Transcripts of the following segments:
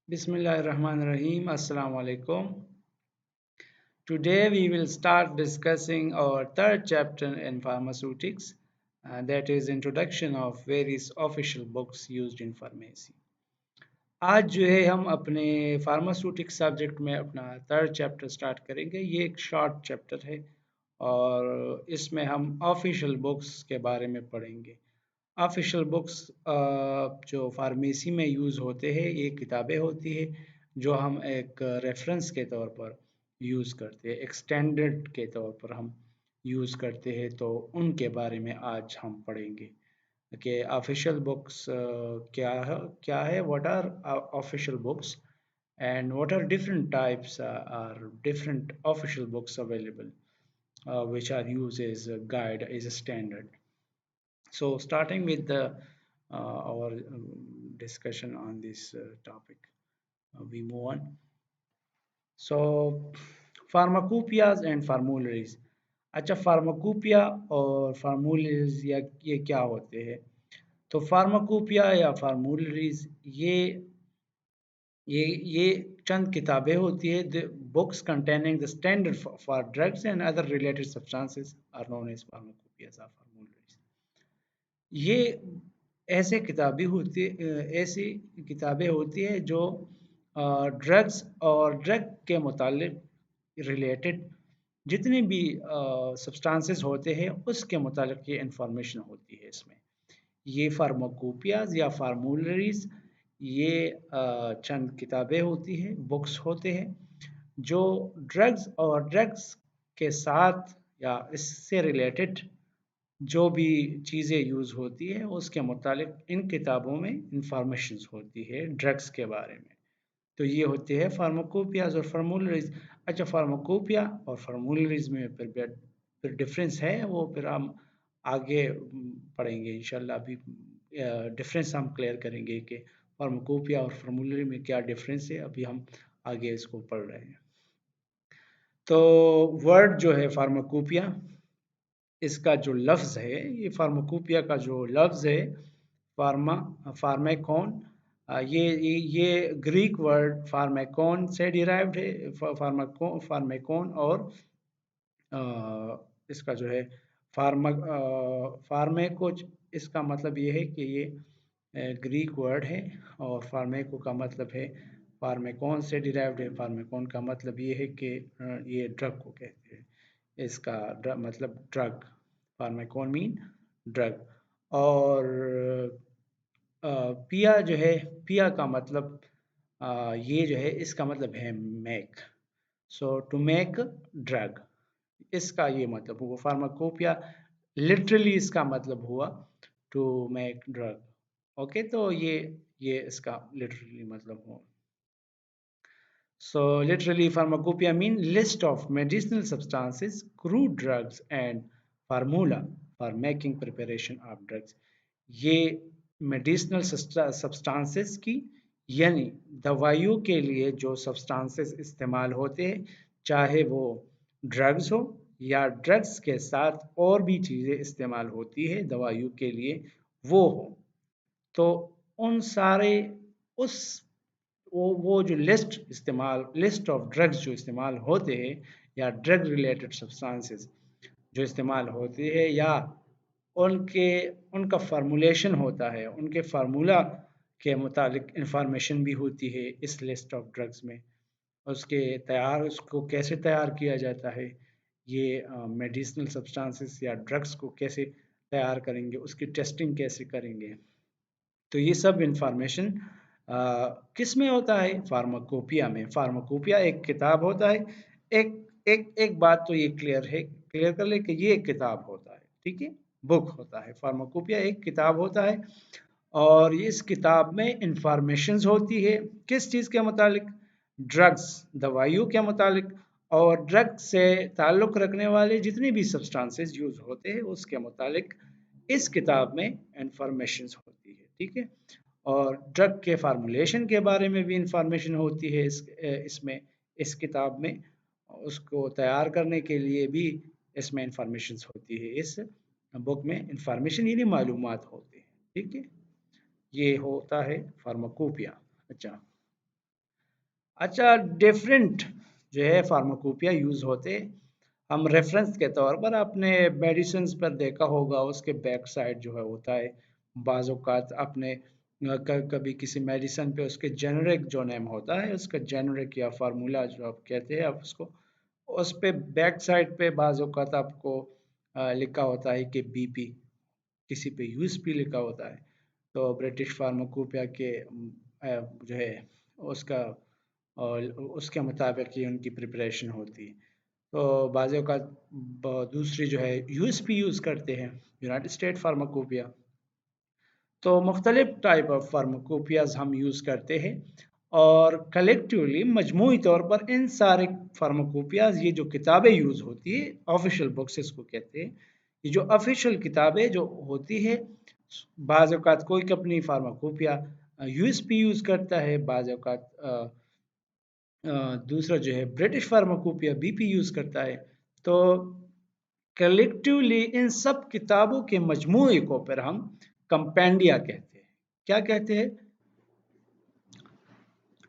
Bismillahirrahmanirrahim. Assalamu alaikum. Today we will start discussing our third chapter in pharmaceutics, that is introduction of various official books used in pharmacy. आज जो है हम अपने pharmaceutics subject में अपना third chapter start करेंगे। ये एक शॉर्ट चैप्टर है और इसमें हम ऑफिशियल बुक्स के बारे में पढ़ेंगे। ऑफिशियल बुक्स जो फार्मेसी में यूज़ होते हैं, ये किताबें होती है जो हम एक रेफरेंस के तौर पर यूज़ करते हैं, एक स्टैंडर्ड के तौर पर हम यूज़ करते हैं, तो उनके बारे में आज हम पढ़ेंगे कि ऑफिशियल बुक्स क्या है, what are official books and what are different types are different official books available which are used as a guide, as a standard. So starting with our discussion on this topic, we move on. So pharmacopoeias and formularies. अच्छा, pharmacopoeia और फार्मूलरीज या ये क्या होते हैं? तो pharmacopoeia या फार्मूलरीज ये चंद किताबें होती है। The books containing the standard for drugs and other related substances are known as pharmacopoeias और फार्मूलरीज। ये ऐसी किताबें होती है जो ड्रग्स और ड्रग के मुतालिक रिलेटेड जितने भी सब्सटेंसेस होते हैं उसके मुतालिक ये इंफॉर्मेशन होती है इसमें। ये फार्माकोपियाज या फार्मूलरीज ये चंद किताबें होती हैं, बुक्स होते हैं जो ड्रग्स और ड्रग्स के साथ या इससे रिलेटेड जो भी चीज़ें यूज़ होती है उसके मुतालिक इन किताबों में इंफॉर्मेशन होती है ड्रग्स के बारे में। तो ये होते हैं फार्माकोपियाज और फार्मूलरीज। अच्छा, फार्माकोपिया और फार्मूलरीज में फिर डिफरेंस है, वो फिर हम आगे पढ़ेंगे इंशाल्लाह। अभी डिफरेंस हम क्लियर करेंगे कि फार्माकोपिया और फार्मूलरी में क्या डिफरेंस है, अभी हम आगे इसको पढ़ रहे हैं। तो वर्ड जो है फार्माकोपिया, इसका जो लफ्ज़ है, ये फार्माकोपिया का जो लफ्ज़ है फार्मेकॉन, ये ग्रीक वर्ड फार्मेकॉन से डिराइव्ड है। फार्मेकॉन और इसका जो है फार्मेको, इसका मतलब ये है कि ये ग्रीक वर्ड है और फार्मेको का मतलब है फार्मेकॉन से डिराइव्ड है। फार्मेकॉन का मतलब ये है कि ये ड्रग को कहते हैं, इसका मतलब ड्रग। फार्मेकॉन mean drug. और पिया जो है, पिया का मतलब ये जो है इसका मतलब है make. So to make drug, इसका ये मतलब हुआ। फार्माकोपिया लिटरली इसका मतलब हुआ टू मेक ड्रग। ओके, तो ये इसका लिटरली मतलब हुआ। So literally pharmacopoeia mean list of medicinal substances, crude drugs and formula for making preparation of drugs. ये मेडिसिनल सब्सटेंसेस की यानी दवाइयों के लिए जो सब्सटेंसेस इस्तेमाल होते हैं, चाहे वो ड्रग्स हो या ड्रग्स के साथ और भी चीज़ें इस्तेमाल होती है दवाइयों के लिए, वो हो, तो उन सारे उस वो जो लिस्ट ऑफ ड्रग्स जो इस्तेमाल होते हैं या ड्रग रिलेटेड सब्सटेंसेस जो इस्तेमाल होते हैं या उनके उनका फार्मूलेशन होता है, उनके फार्मूला के मुतालिक इंफॉर्मेशन भी होती है इस लिस्ट ऑफ ड्रग्स में। उसको कैसे तैयार किया जाता है, ये मेडिसिनल सब्सटेंसेस या ड्रग्स को कैसे तैयार करेंगे, उसकी टेस्टिंग कैसे करेंगे, तो ये सब इंफॉर्मेशन किस में होता है? फार्माकोपिया में। फार्माकोपिया एक किताब होता है। एक एक बात तो ये क्लियर कर ले कि ये एक किताब होता है, ठीक है, बुक होता है। फार्माकोपिया एक किताब होता है और इस किताब में इंफॉर्मेशंस होती है किस चीज़ के मुतालिक? ड्रग्स, दवाइयों के मुतालिक, और ड्रग से ताल्लुक़ रखने वाले जितने भी सब्सटेंसेस यूज़ होते हैं उसके मुतालिक इस किताब में इंफॉर्मेशंस होती है, ठीक है। और ड्रग के फार्मूलेशन के बारे में भी इंफॉर्मेशन होती है इसमें, इस किताब में। उसको तैयार करने के लिए भी इसमें इंफॉर्मेशंस होती है। इस बुक में इंफॉर्मेशन यानी मालूमात होते हैं, ठीक है। ये होता है फार्माकोपिया। अच्छा, अच्छा, डिफरेंट जो है फार्माकोपिया यूज़ होते हैं। हम रेफरेंस के तौर पर आपने मेडिसिन पर देखा होगा, उसके बैक साइड जो है होता है बाज़ औक़ात आपने कभी किसी मेडिसिन पे उसके जेनेरिक जो नेम होता है, उसका जेनेरिक या फार्मूला जो आप कहते हैं आप उसको, उस पे बैक साइड पे बाज़ औक़ात आपको लिखा होता है कि बीपी, किसी पे यूएसपी लिखा होता है। तो ब्रिटिश फार्माकोपिया के जो है उसका और उसके मुताबिक ही उनकी प्रिपरेशन होती है। तो बाज़ औक़ात दूसरी जो है यूएसपी यूज़ करते हैं, यूनाइटेड स्टेट फार्माकोपिया। तो मुख्तलिफ टाइप ऑफ फार्माकोपियाज़ हम यूज़ करते हैं और कलेक्टिवली मजमूई तौर पर इन सारे फार्माकोपियाज़, ये जो किताबें यूज़ होती है ऑफिशियल बुक्स इसको कहते हैं, ये जो ऑफिशियल किताबें जो होती है, बाज़ औक़ात कोई कंपनी फार्माकोपिया यूएसपी यूज़ करता है, बाज़ औक़ात दूसरा जो है ब्रिटिश फार्माकोपिया बीपी यूज़ करता है। तो कलेक्टिवली इन सब किताबों के मजमूए को फिर हम कंपेंडिया कहते हैं। क्या कहते हैं?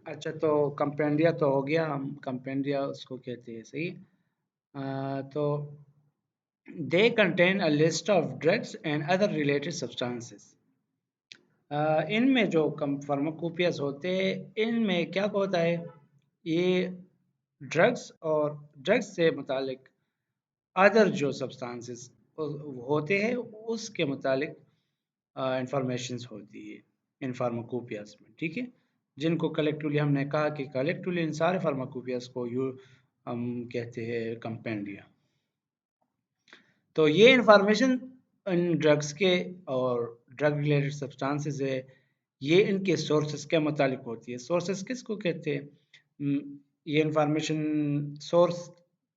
अच्छा, तो कंपेंडिया तो हो गया, हम कंपेंडिया उसको कहते हैं, सही। तो they contain a list of drugs and other related substances. इनमें जो कम फार्माकोपियाज होते हैं, इनमें क्या होता है, ये ड्रग्स और ड्रग्स से मुतालिक अदर जो सब्सटेंसेस होते हैं उसके मुतालिक इंफॉर्मेशंस होती है इन फार्माकोपियाज में, ठीक है, जिनको कलेक्टिवली हमने कहा कि कलेक्टिवली इन सारे फार्माकोपियाज को यू हम कहते हैं कंपेंडिया। तो ये इंफॉर्मेशन इन ड्रग्स के और ड्रग रिलेटेड सब्सटेंसेस है, ये इनके सोर्सेज के मुतालिक होती है। सोर्सेज किसको कहते हैं? ये इंफॉर्मेशन सोर्स,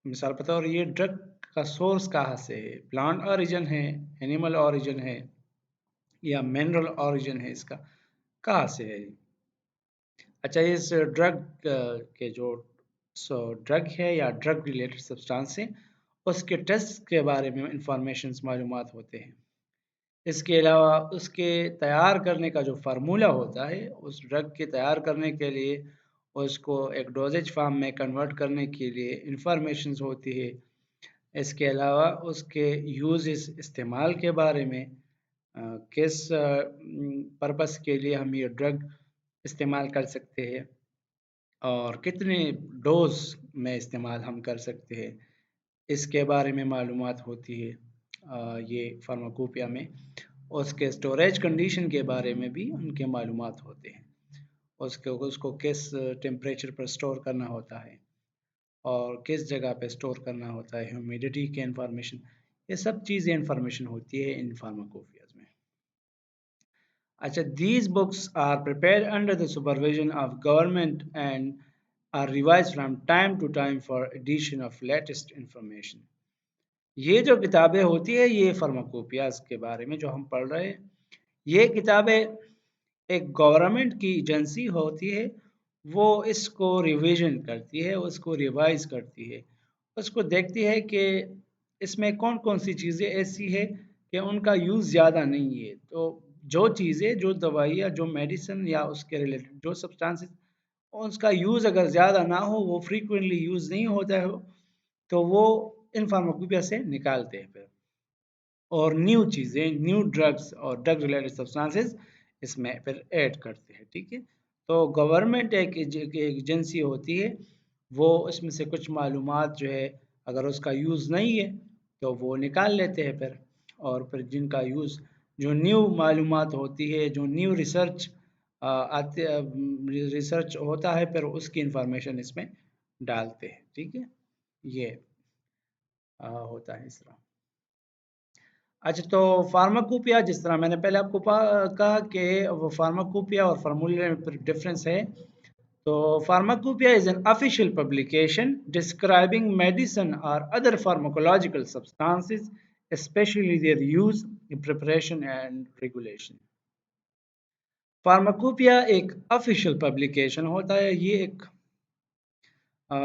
मिसाल पता, और ये ड्रग का सोर्स कहाँ से है, प्लांट ओरिजिन है, एनिमल ओरिजिन है या मिनरल ओरिजिन है, इसका कहाँ से है। अच्छा, इस ड्रग के जो ड्रग है या ड्रग रिलेटेड सब्सटेंस है, उसके टेस्ट के बारे में इंफॉर्मेशन मालूमात होते हैं। इसके अलावा उसके तैयार करने का जो फार्मूला होता है, उस ड्रग के तैयार करने के लिए उसको एक डोजेज फॉर्म में कन्वर्ट करने के लिए इंफॉर्मेशंस होती है। इसके अलावा उसके यूज़ इस्तेमाल के बारे में, किस पर्पस के लिए हम ये ड्रग इस्तेमाल कर सकते हैं और कितने डोज में इस्तेमाल हम कर सकते हैं, इसके बारे में मालूमात होती है ये फार्माकोपिया में। उसके स्टोरेज कंडीशन के बारे में भी उनके मालूमात होते हैं, उसके उसको किस टेम्परेचर पर स्टोर करना होता है और किस जगह पे स्टोर करना होता है, ह्यूमिडिटी की इंफॉर्मेशन, ये सब चीज़ें इंफॉर्मेशन होती है इन फार्माकोपियाज में। अच्छा, these books are prepared under the supervision of government and are revised from time to time for addition of latest information. ये जो किताबें होती है, ये फार्माकोपियाज के बारे में जो हम पढ़ रहे हैं, ये किताबें एक गवर्नमेंट की एजेंसी होती है, वो इसको रिवीजन करती है, उसको रिवाइज करती है, उसको देखती है कि इसमें कौन कौन सी चीज़ें ऐसी है कि उनका यूज़ ज़्यादा नहीं है। तो जो चीज़ें, जो दवाइयाँ, जो मेडिसिन या उसके रिलेटेड जो सब्सटेंसेस, उसका यूज़ अगर ज़्यादा ना हो, वो फ्रीक्वेंटली यूज़ नहीं होता है, तो वो इन फार्माकोपिया से निकालते हैं फिर, और न्यू चीज़ें, न्यू ड्रग्स और ड्रग रिलेटेड सब्सटेंसेस इसमें फिर ऐड करते हैं, ठीक है। तो गवर्नमेंट एक एजेंसी होती है, वो इसमें से कुछ मालूमात जो है, अगर उसका यूज़ नहीं है तो वो निकाल लेते हैं फिर, और फिर जिनका यूज़, जो न्यू मालूमात होती है, जो न्यू रिसर्च आते रिसर्च होता है, फिर उसकी इंफॉर्मेशन इसमें डालते हैं, ठीक है। ये होता है इस तरह। अच्छा, तो फार्माकोपिया, जिस तरह मैंने पहले आपको कहा कि वो फार्माकोपिया और फार्मूले में डिफरेंस है। तो pharmacopoeia is an official publication describing medicine और other pharmacological substances, especially their use, preparation and regulation. Pharmacopoeia एक ऑफिशियल पब्लिकेशन होता है, ये एक अ,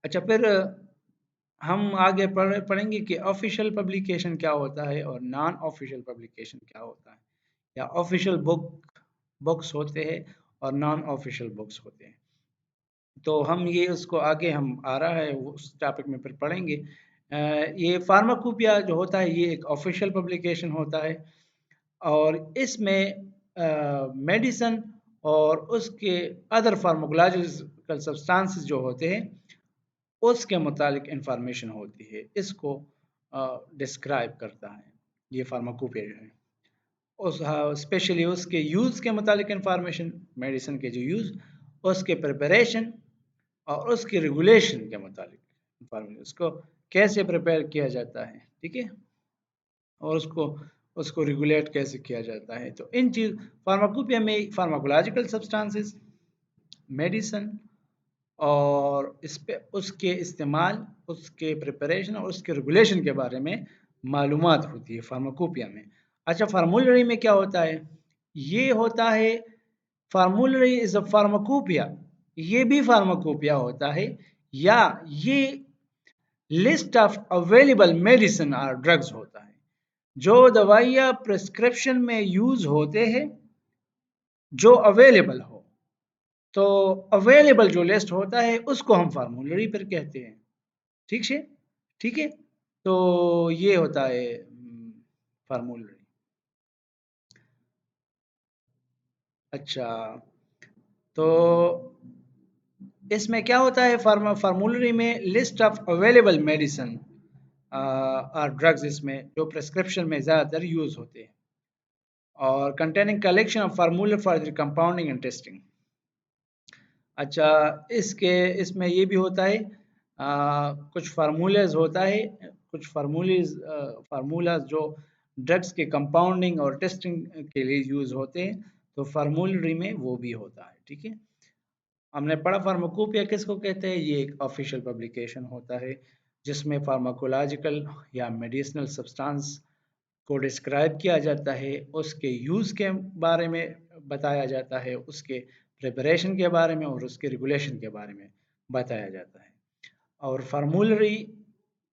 अच्छा, फिर हम आगे पढ़ेंगे कि ऑफिशियल पब्लिकेशन क्या होता है और नॉन ऑफिशियल पब्लिकेशन क्या होता है, या ऑफिशियल बुक्स होते हैं और नॉन ऑफिशियल बुक्स होते हैं। तो हम ये उसको आगे हम आ रहा है उस टॉपिक में फिर पढ़ेंगे। ये फार्माकोपिया जो होता है ये एक ऑफिशियल पब्लिकेशन होता है और इसमें मेडिसन और उसके अदर फार्माकोलॉजिकल सब्सटेंसेस जो होते हैं उसके मुतालिक इंफॉर्मेशन होती है, इसको डिस्क्राइब करता है ये फार्माकोपिया जो है। उस स्पेशली उसके यूज़ के मुतालिक इंफॉर्मेशन, मेडिसिन के जो यूज़, उसके प्रिपरेशन और उसकी रेगुलेशन के मुतालिक इंफॉर्मेशन, उसको कैसे प्रिपेयर किया जाता है, ठीक है, और उसको उसको रेगुलेट कैसे किया जाता है। तो इन चीज़ फार्माकोपिया में फार्माकोलॉजिकल सब्सटेंसेस, मेडिसिन और इस पे उसके इस्तेमाल, उसके प्रिपरेशन और उसके रेगुलेशन के बारे में मालूमात होती है फार्माकोपिया में। अच्छा, फार्मूलरी में क्या होता है? ये होता है फार्मूलरी इज़ अ फार्माकोपिया, ये भी फार्माकोपिया होता है या ये लिस्ट ऑफ अवेलेबल मेडिसिन और ड्रग्स होता है। जो दवाइयाँ प्रिस्क्रिप्शन में यूज़ होते हैं, जो अवेलेबल हो, तो अवेलेबल जो लिस्ट होता है उसको हम फार्मूलरी पर कहते हैं। ठीक है, ठीक है। तो ये होता है फार्मूलरी। अच्छा, तो इसमें क्या होता है फार्मूलरी में लिस्ट ऑफ अवेलेबल मेडिसिन और ड्रग्स इसमें जो प्रिस्क्रिप्शन में ज़्यादातर यूज़ होते हैं और containing collection of formula for the compounding and testing. अच्छा, इसमें ये भी होता है कुछ फार्मूलाज होता है, कुछ फार्मूलाज जो ड्रग्स के कंपाउंडिंग और टेस्टिंग के लिए यूज़ होते हैं, तो फार्मूलरी में वो भी होता है, ठीक है। हमने पढ़ा फार्माकोपिया किसको कहते हैं? ये एक ऑफिशियल पब्लिकेशन होता है जिसमें फार्माकोलॉजिकल या मेडिसिनल सब्सटेंस को डिस्क्राइब किया जाता है, उसके यूज़ के बारे में बताया जाता है, उसके प्रिपरेशन के बारे में और उसके रेगुलेशन के बारे में बताया जाता है। और फार्मूलरी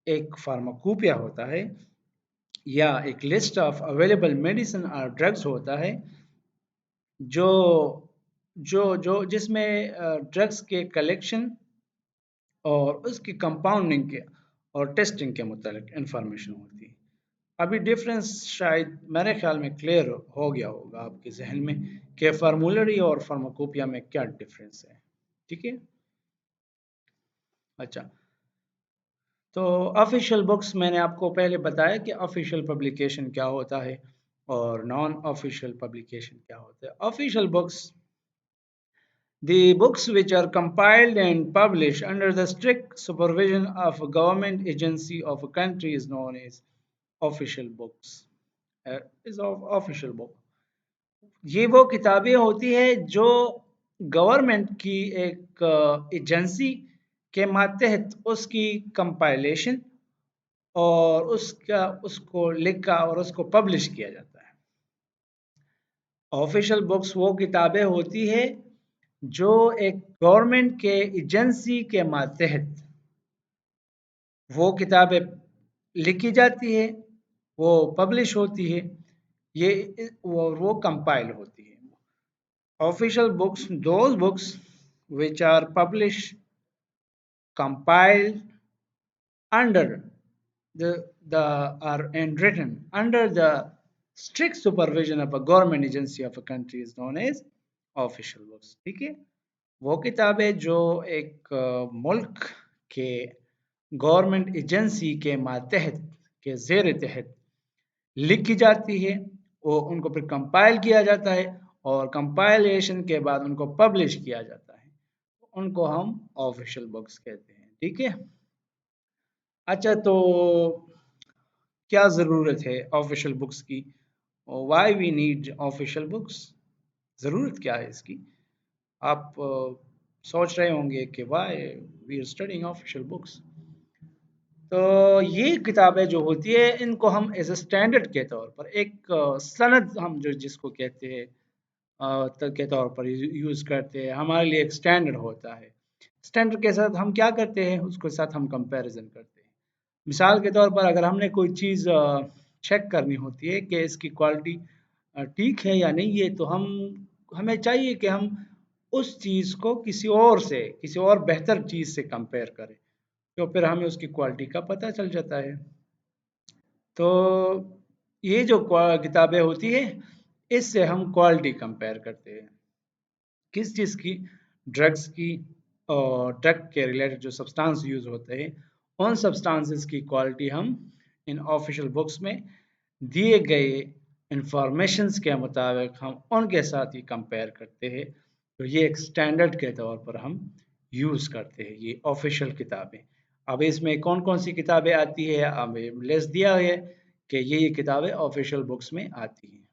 एक फार्माकोपिया होता है या एक लिस्ट ऑफ अवेलेबल मेडिसिन और ड्रग्स होता है जो जो जो जिसमें ड्रग्स के कलेक्शन और उसकी कंपाउंडिंग के और टेस्टिंग के मुतालिक इंफॉर्मेशन होती है। अभी डिफरेंस शायद मेरे ख्याल में क्लियर हो गया होगा आपके जहन में कि फार्मूलरी और फार्माकोपिया में क्या डिफरेंस है, ठीक है। अच्छा, तो ऑफिशियल बुक्स मैंने आपको पहले बताया कि ऑफिशियल पब्लिकेशन क्या होता है और नॉन ऑफिशियल पब्लिकेशन क्या होता है। Official books, the books which are compiled and published under the strict supervision of a government agency of a country is known as official books. Is of official book. ये वो किताबें होती है जो government की एक एजेंसी के मातहत उसकी कंपाइलेशन और उसका उसको लिखा और उसको पब्लिश किया जाता है। ऑफिशियल बुक्स वो किताबें होती है जो एक गवर्नमेंट के एजेंसी के मातहत वो किताबें लिखी जाती है, वो पब्लिश होती है, वो कंपाइल होती है। Official books, those books which are published, compiled under the are and written under the strict supervision of a government agency of a country is known as official books, ठीक है। वो किताबें जो एक मुल्क के गवर्नमेंट एजेंसी के मातहत के ज़ेर तहत लिखी जाती है, वो उनको फिर कंपाइल किया जाता है और कंपाइलेशन के बाद उनको पब्लिश किया जाता है, उनको हम ऑफिशियल बुक्स कहते हैं, ठीक है। अच्छा, तो क्या ज़रूरत है ऑफिशियल बुक्स की? Why we need official books? ज़रूरत क्या है इसकी? आप सोच रहे होंगे कि why we are studying official books. तो ये किताबें जो होती है इनको हम एज ए स्टैंडर्ड के तौर पर एक सनद हम जो जिसको कहते हैं के तौर पर यूज़ करते हैं, हमारे लिए एक स्टैंडर्ड होता है। स्टैंडर्ड के साथ हम क्या करते हैं, उसके साथ हम कंपैरिजन करते हैं। मिसाल के तौर पर अगर हमने कोई चीज़ चेक करनी होती है कि इसकी क्वालिटी ठीक है या नहीं है, तो हमें चाहिए कि हम उस चीज़ को किसी और बेहतर चीज़ से कंपेयर करें, तो फिर हमें उसकी क्वालिटी का पता चल जाता है। तो ये जो किताबें होती है, इससे हम क्वालिटी कंपेयर करते हैं किस चीज़ की, ड्रग्स की, और ड्रग के रिलेटेड जो सब्सटेंस यूज़ होते हैं उन सब्सटेंसेस की क्वालिटी हम इन ऑफिशियल बुक्स में दिए गए इंफॉर्मेशंस के मुताबिक हम उनके साथ ही कंपेयर करते हैं। तो ये एक स्टैंडर्ड के तौर पर हम यूज़ करते हैं ये ऑफिशियल किताबें। अब इसमें कौन कौन सी किताबें आती है, अब लिस्ट दिया है कि ये किताबें ऑफिशियल बुक्स में आती हैं।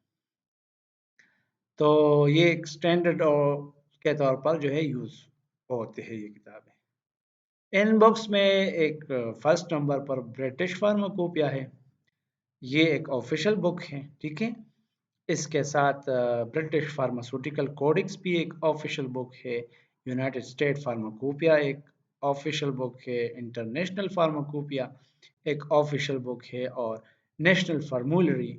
तो ये एक स्टैंडर्ड और के तौर पर जो है यूज़ होते हैं ये किताबें। इन बुक्स में एक फर्स्ट नंबर पर ब्रिटिश फार्माकोपिया है। ये एक ऑफिशियल बुक है, ठीक है। इसके साथ ब्रिटिश फार्मास्यूटिकल कोडेक्स भी एक ऑफिशियल बुक है। यूनाइटेड स्टेट फार्माकोपिया एक ऑफिशियल बुक है। इंटरनेशनल फार्माकोपिया एक ऑफिशियल बुक है। और नेशनल फार्मूलरी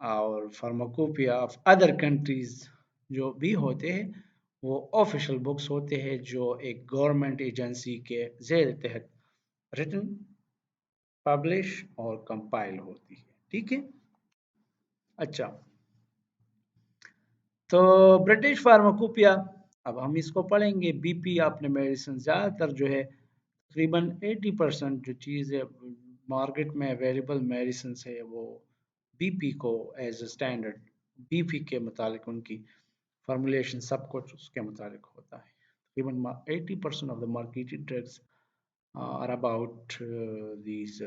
और फार्माकोपिया ऑफ अदर कंट्रीज जो भी होते हैं वो ऑफिशियल बुक्स होते हैं जो एक गवर्नमेंट एजेंसी के जेर तहत रिटन, पब्लिश और कंपाइल होती है, ठीक है। अच्छा, तो ब्रिटिश फार्माकोपिया, अब हम इसको पढ़ेंगे। बीपी आपने मेडिसिन ज़्यादातर जो है तकरीबन 80% जो चीज़ है मार्केट में अवेलेबल मेडिसिन है वो बीपी को एज ए स्टैंडर्ड, बीपी के मुतालिक उनकी फॉर्मुलेशन सब कुछ उसके मुताबिक होता है। तकरीबन 80% of the marketed drugs are about these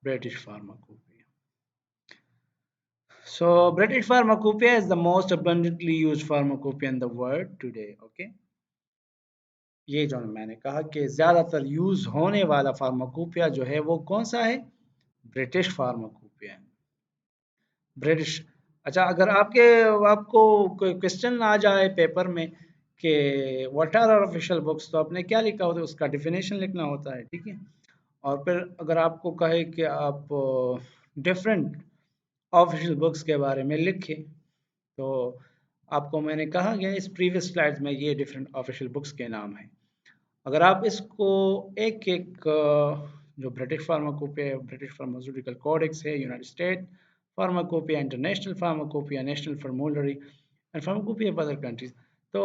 British pharmacopoeia. So British pharmacopoeia is the most abundantly used pharmacopoeia in the world today. Okay, ये जो मैंने कहा कि ज़्यादातर यूज़ होने वाला फार्माकोपिया जो है वो कौन सा है, ब्रिटिश फार्माकोपिया। ब्रिटिश, अच्छा, अगर आपको कोई क्वेश्चन आ जाए पेपर में कि व्हाट आर ऑफिशियल बुक्स, तो आपने क्या लिखा होता है, उसका डिफिनेशन लिखना होता है, ठीक है। और फिर अगर आपको कहे कि आप डिफरेंट ऑफिशियल बुक्स के बारे में लिखें, तो आपको मैंने कहा गया इस प्रीवियस स्लाइड्स में ये डिफरेंट ऑफिशियल बुक्स के नाम हैं। अगर आप इसको एक एक जो British pharmacopoeia, British pharmaceutical codex है, United State pharmacopoeia, international pharmacopoeia, national formulary and pharmacopoeia of other countries, तो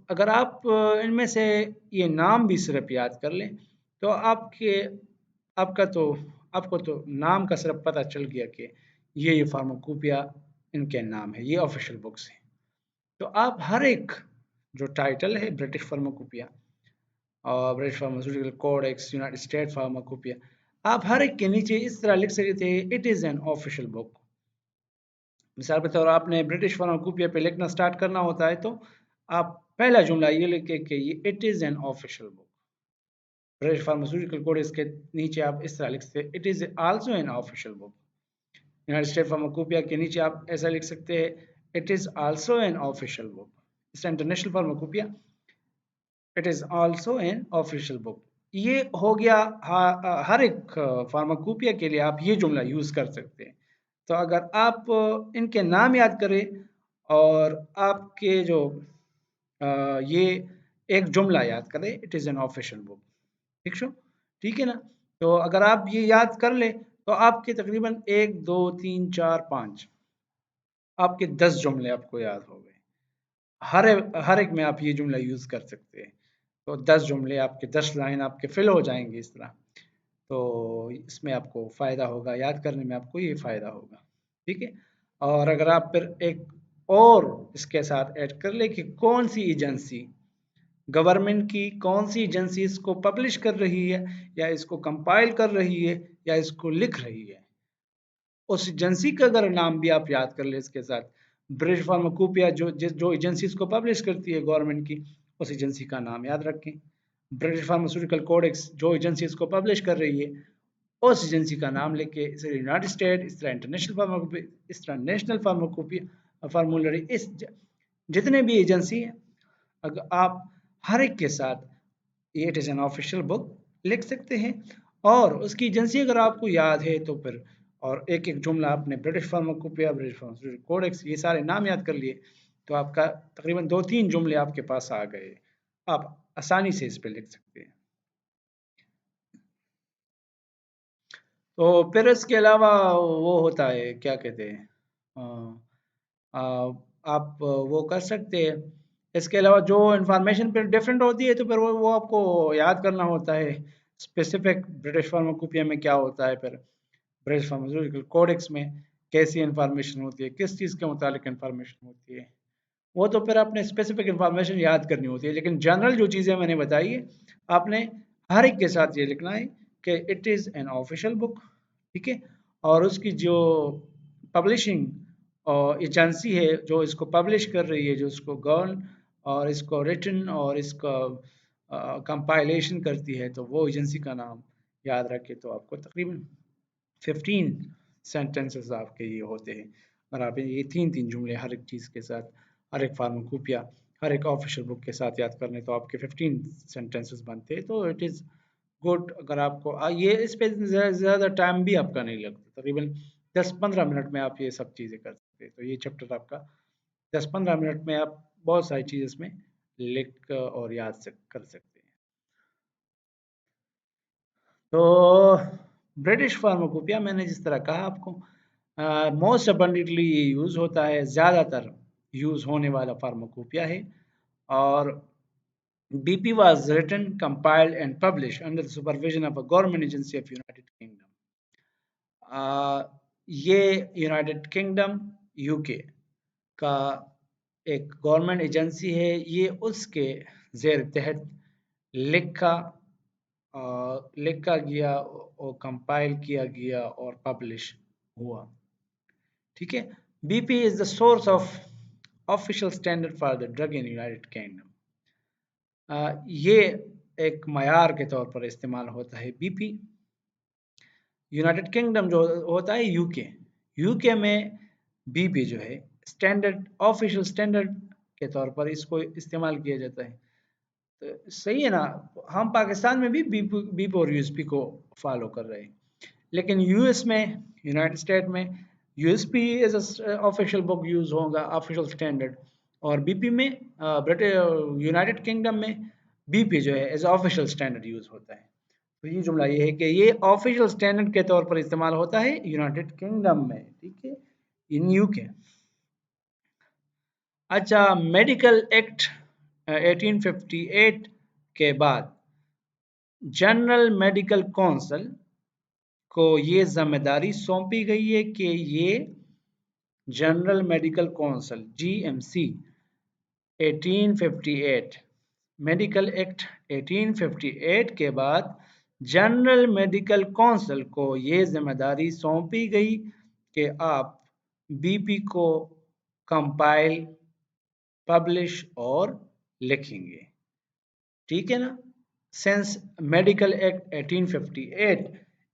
अगर आप इनमें से ये नाम भी सिर्फ याद कर लें तो आपका तो आपको तो नाम का सिर्फ पता चल गया कि ये फार्माकोपिया इनके नाम है, ये ऑफिशियल बुक्स हैं। तो आप हर एक जो टाइटल है ब्रिटिश फार्माकोपिया और British pharmaceutical codex, United State pharmacopoeia, आप हर एक के नीचे इस तरह लिख सकते थे, it is an official book. मिसाल के तौर आपने ब्रिटिश फार्माकोपिया पे लिखना स्टार्ट करना होता है तो आप पहला जुमला ये लिखे कि ये it is an official book. British pharmaceutical codex के नीचे आप इस तरह लिख सकते हैं, it is also an official book. United State pharmacopoeia के नीचे आप ऐसा लिख सकते हैं, it is also an official book. इस international pharmacopoeia, it is also an official book. ये हो गया, हर एक फार्माकोपिया के लिए आप ये जुमला यूज़ कर सकते हैं। तो अगर आप इनके नाम याद करें और आपके जो ये एक जुमला याद करें, it is an official book, ठीक शो, ठीक है ना। तो अगर आप ये याद कर ले तो आपके तकरीबन 1 2 3 4 5 आपके 10 जुमले आपको याद हो गए। हर हर एक में आप ये जुमला यूज़ कर सकते हैं। तो 10 जुमले आपके, 10 लाइन आपके फिल हो जाएंगे इस तरह। तो इसमें आपको फ़ायदा होगा, याद करने में आपको ये फ़ायदा होगा, ठीक है। और अगर आप फिर एक और इसके साथ ऐड कर ले कि कौन सी एजेंसी, गवर्नमेंट की कौन सी एजेंसी इसको पब्लिश कर रही है या इसको कंपाइल कर रही है या इसको लिख रही है, उस एजेंसी का अगर नाम भी आप याद कर ले इसके साथ। ब्रिटिश फार्माकोपिया जो एजेंसी इसको पब्लिश करती है गवर्नमेंट की, उस एजेंसी का नाम याद रखें। ब्रिटिश फार्मास्यूटिकल कोडेक्स जो एजेंसी इसको पब्लिश कर रही है उस एजेंसी का नाम लेके, इस तरह यूनाइटेड स्टेट, इस तरह इंटरनेशनल फार्माकोपिया, इस तरह नेशनल फार्माकोपिया फार्मूलरी, इस जितने भी एजेंसी हैं, अगर आप हर एक के साथ ये it is an official book लिख सकते हैं। और उसकी एजेंसी अगर आपको याद है तो फिर, और एक एक जुमला आपने British pharmacopoeia, British pharmaceutical codex, ये सारे नाम याद कर लिए, तो आपका तकरीबन 2-3 जुमले आपके पास आ गए, आप आसानी से इस पे लिख सकते हैं। तो फिर इसके अलावा वो होता है, क्या कहते हैं, अ, आप वो कर सकते हैं। इसके अलावा जो इन्फॉर्मेशन फिर डिफरेंट होती है तो फिर वो आपको याद करना होता है। स्पेसिफिक ब्रिटिश फार्माकोपिया में क्या होता है, फिर ब्रिटिश फार्मास्यूटिकल कोडेक्स में कैसी इन्फॉर्मेशन होती है, किस चीज़ के मुतालिक इन्फॉर्मेशन होती है, वो तो फिर आपने स्पेसिफिक इन्फॉर्मेशन याद करनी होती है। लेकिन जनरल जो चीज़ें मैंने बताई है, आपने हर एक के साथ ये लिखना है कि it is an official book, ठीक है। और उसकी जो पब्लिशिंग और एजेंसी है जो इसको पब्लिश कर रही है, जो इसको गवर्न और इसको रिटन और इसका कंपाइलेशन करती है, तो वो एजेंसी का नाम याद रखे तो आपको तकरीबन 15 सेंटेंसेस आपके ये होते हैं। और आप ये 3-3 जुमले हर एक चीज़ के साथ, हर एक फार्माकोपिया, हर एक ऑफिशियल बुक के साथ याद करने तो आपके 15 सेंटेंसेस बनते हैं। तो इट इज़ गुड अगर आपको ये इस पे ज़्यादा टाइम भी आपका नहीं लगता, तकरीबन 10-15 मिनट में आप ये सब चीज़ें कर सकते हैं। तो ये चैप्टर आपका 10-15 मिनट में आप बहुत सारी चीज़ इसमें लिख और याद कर सकते हैं। तो ब्रिटिश फार्माकोपिया मैंने जिस तरह कहा आपको, मोस्ट अबंडेंटली ये यूज़ होता है, ज़्यादातर यूज़ होने वाला फार्माकोपिया है। और BP was written, compiled, and published under the supervision of a government agency of United Kingdom. ये यूनाइटेड किंगडम यूके का एक गवर्नमेंट एजेंसी है, ये उसके जेर तहत लिखा लिखा गया और कंपाइल किया गया और पब्लिश हुआ, ठीक है। BP is the source of official standard for the drug in United kingdom. ये एक मयार के तौर पर इस्तेमाल होता है बीपी। यूनाइटेड किंगडम जो होता है यूके, यूके में बीपी जो है स्टैंडर्ड, ऑफिशियल स्टैंडर्ड के तौर पर इसको इस्तेमाल किया जाता है। तो सही है ना, हम पाकिस्तान में भी बीपी और यूएसपी को फॉलो कर रहे हैं, लेकिन यूएस में, यूनाइटेड स्टेट में USP as official book use होगा, ऑफिशियल स्टैंडर्ड। और बीपी में ब्रिटिश यूनाइटेड किंगडम में बीपी जो है एज ऑफिशियल स्टैंडर्ड यूज होता है। तो ये जुमला ये है कि ये ऑफिशियल स्टैंडर्ड के तौर पर इस्तेमाल होता है यूनाइटेड किंगडम में, ठीक है, इन यूके। अच्छा, मेडिकल एक्ट 1858 के बाद जनरल मेडिकल काउंसिल को ये जिम्मेदारी सौंपी गई है कि ये general medical council GMC 1858, medical act 1858 के बाद जनरल मेडिकल काउंसिल को ये जिम्मेदारी सौंपी गई कि आप बीपी को कंपाइल, पब्लिश और लिखेंगे, ठीक है ना। सेंस मेडिकल एक्ट 1858,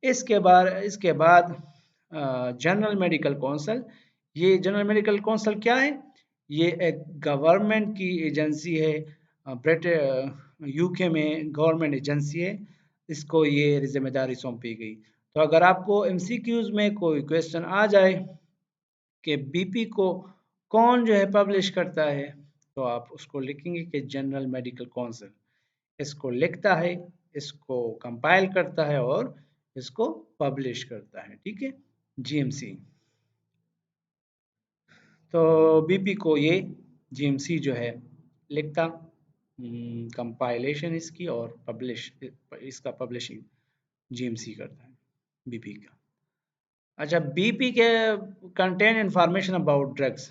इसके बाद जनरल मेडिकल काउंसिल, ये जनरल मेडिकल काउंसिल क्या है, ये एक गवर्नमेंट की एजेंसी है, ब्रिटेन यूके में गवर्नमेंट एजेंसी है, इसको ये जिम्मेदारी सौंपी गई। तो अगर आपको एमसीक्यूज में कोई क्वेश्चन आ जाए कि बीपी को कौन जो है पब्लिश करता है, तो आप उसको लिखेंगे कि जनरल मेडिकल काउंसिल इसको लिखता है, इसको कंपाइल करता है और इसको पब्लिश करता है, ठीक है, जीएमसी। तो बीपी को ये जीएमसी जो है लिखता, कंपाइलेशन इसकी और पब्लिश, इसका पब्लिशिंग जीएमसी करता है बीपी का। अच्छा, बीपी के कंटेन इंफॉर्मेशन अबाउट ड्रग्स,